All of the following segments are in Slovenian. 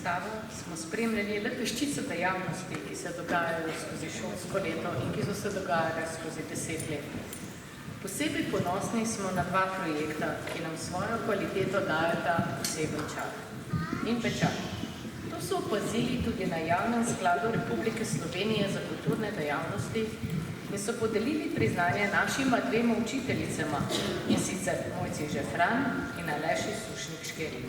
razstavo smo spremljali le peščico dejavnosti, ki se dogajajo skozi šolsko leto in ki so se dogajale skozi 10 let. Posebej ponosni smo na 2 projekta, ki nam svojo kvaliteto dajeta poseben čar in pečat. To so opazili tudi na Javnem skladu Republike Slovenije za kulturne dejavnosti in so podelili priznanje našima 2 učiteljicama, in sicer Mojci Žefran in Aleši Sušnik-Škerl.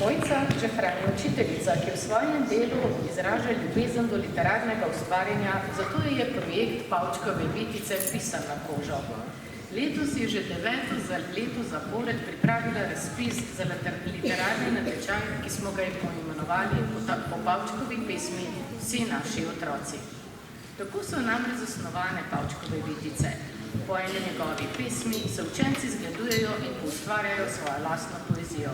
Mojca Žefran je učiteljica, ki v svojem delu izraža ljubezen do literarnega ustvarjanja, zato je projekt Pavčkove vitice pisan na kožo. Letos je že 9. leto zapored pripravila razpis za literarni natečaj, ki smo ga poimenovali po Pavčkovi pesmi Vsi naši otroci. Tako so namreč zasnovane Pavčkove vitice. Po eni njegovi pesmi se učenci zgledujejo in ustvarjajo svojo lastno poezijo.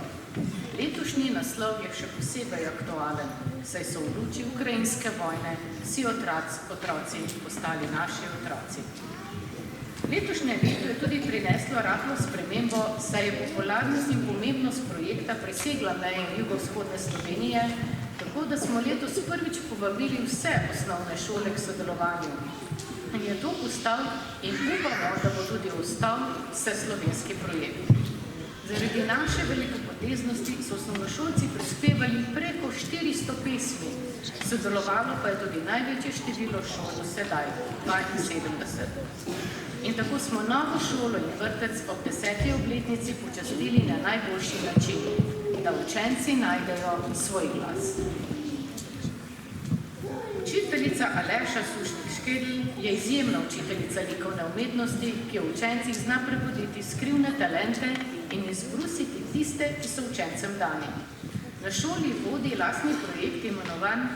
Letošnji naslov je še posebej aktualen, saj so v luči ukrajinske vojne vsi otroci postali naši otroci. Letošnje leto je tudi prineslo rahlo spremembo, saj je popularnost in pomembnost projekta presegla meje jugovzhodne Slovenije, tako da smo letos prvič povabili vse osnovne šole k sodelovanju. In je to postal in upamo, da bo tudi ostal vseslovenski projekt. Zaradi naše velikopoteznosti so osnovnošolci prispevali preko 400 pesmi, sodelovalo pa je tudi največje število šol do sedaj, 72. In tako smo novo šolo in vrtec ob 10. obletnici počastili na najboljši način, da učenci najdejo svoj glas. Učiteljica Aleša Sušnik-Škerl je izjemna učiteljica likovne umetnosti, ki v učencih zna prebuditi skrivne talente in izbrusiti tiste, ki so učencem dani. Na šoli vodi lastni projekt imenovan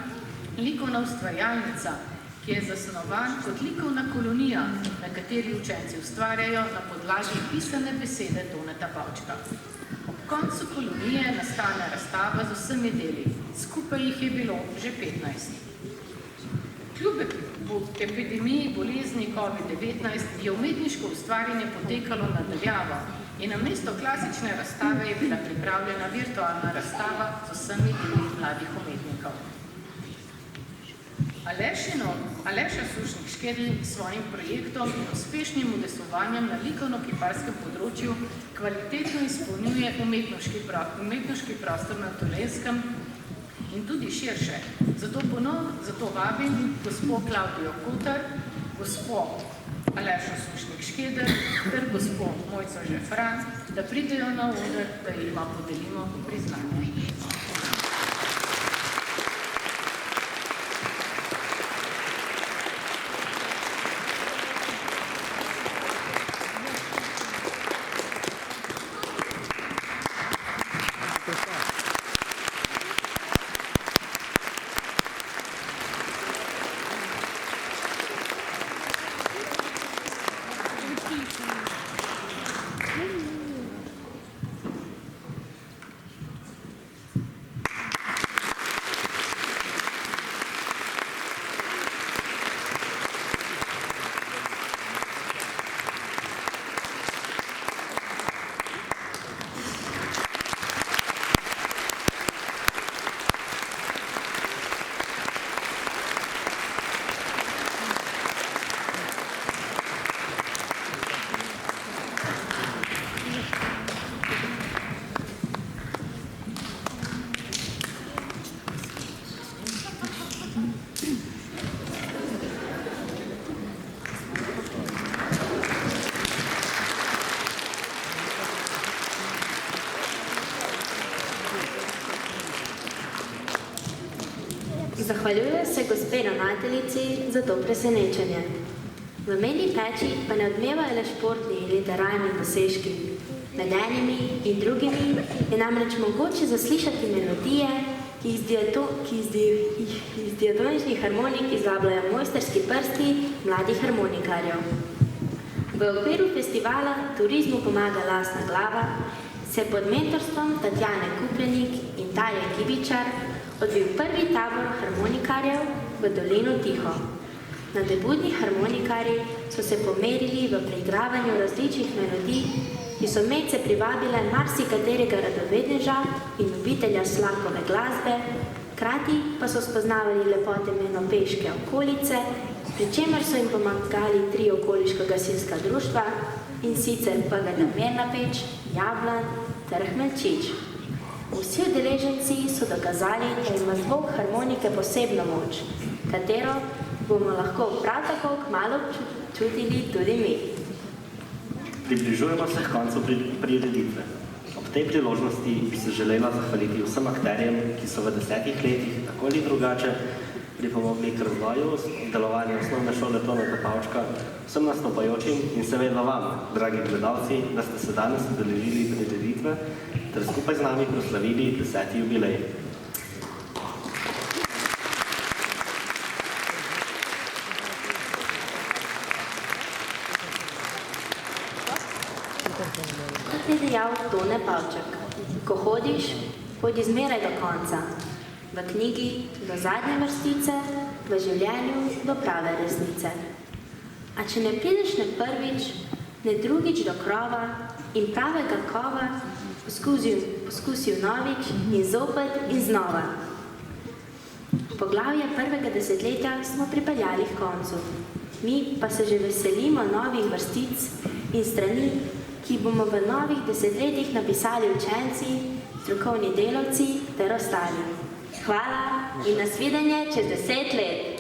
Likovna ustvarjalnica, ki je zasnovan kot likovna kolonija, na kateri učenci ustvarjajo na podlagi pisane besede Toneta Pavčka. Ob koncu kolonije nastane razstava z vsemi deli, skupaj jih je bilo že 15. Kljub epidemiji bolezni COVID-19 je umetniško ustvarjanje potekalo nadaljavo in namesto klasične razstave je bila pripravljena virtualna razstava z vsemi deli mladih umetnikov. Aleša Sušnik-Škerl s svojim projektom in uspešnim udejstvovanjem na likovno-kiparskem področju kvalitetno izpolnjuje umetniški prostor na Dolenjskem in tudi širše. Zato vabim gospo Klavdijo Kotar, gospo Alešo Sušnik-Škerl ter gospo Mojco Žefran, da pridejo na oder, da jima podelimo priznanje. Zahvaljuje se gospe ravnateljici za to presenečenje. V meni peči pa ne odmevajo le športni in literarni dosežki. Med enimi in drugimi je namreč mogoče zaslišati melodije, ki iz diatoničnih harmonik izvabljajo mojsterski prsti mladih harmonikarjev. V okviru festivala Turizmu pomaga lastna glava se pod mentorstvom Tatjane Kupljenik in Darje Kibičar odvil prvi tabor harmonikarjev v dolino Tiho. Nadebudni harmonikarji so so se pomerili v preigravanju različnih melodij, ki so medse privabile marsikaterega radovedneža in ljubitelja slakove glasbe, hkrati pa so spoznavali lepote Mirnopeške okolice, pri čemer so jim pomagali 3 okoliška gasilska društva, in sicer PGD Mirnapeč, Jablan ter Hmelčič. Vsi udeleženci so dokazali, da ima zvok harmonike posebno moč, katero bomo lahko prav tako kmalu čutili tudi mi. Približujemo se k koncu prireditve. Ob tej priložnosti bi se želela zahvaliti vsem akterjem, ki so v 10 letih tako ali drugače pripomogli k razvoju delovanja osnovne šole Toneta Pavčka, vsem nastopajočim in seveda vam, dragi gledalci, da ste se danes udeležili prireditve ter skupaj z nami proslavili 10. jubilej. Kot je dejal Tone Pavček, ko hodiš, hodi zmeraj do konca. V knjigi do zadnje vrstice, v življenju do prave resnice. A če ne prideš ne prvič, ne drugič do krova in pravega kova, poskusil novič in zopet in znova. Poglavje prvega desetletja smo pripeljali v koncu. Mi pa se že veselimo novih vrstic in strani, ki bomo v novih desetletjih napisali učenci, strokovni delavci ter ostali. Hvala in nasvidenje čez 10 let.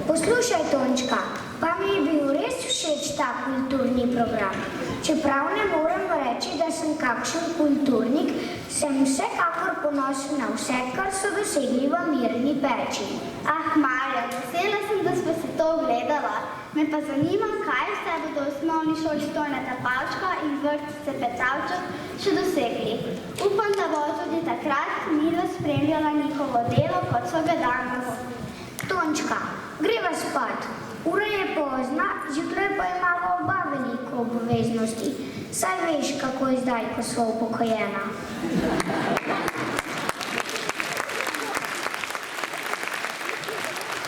Poslušaj, Tončka, pa mi je bil res všeč ta kulturni program. Čeprav ne morem reči, da sem kakšen kulturnik, sem vsekakor ponosen na vse, kar so dosegli v Mirni peči. Ah, Marja, vesela sem, da smo se to ogledala. Me pa zanima, kaj vse bodo v osnovni šoli Toneta Pavčka in vrtce Petavček še dosegli. Upam, da bo tudi takrat Milo spremljala njihovo delo, kot so ga danes. Tončka, greva spat. Ura je pozna, zjutraj pa imamo oba veliko obveznosti. Saj veš, kako je zdaj, ko sva upokojena.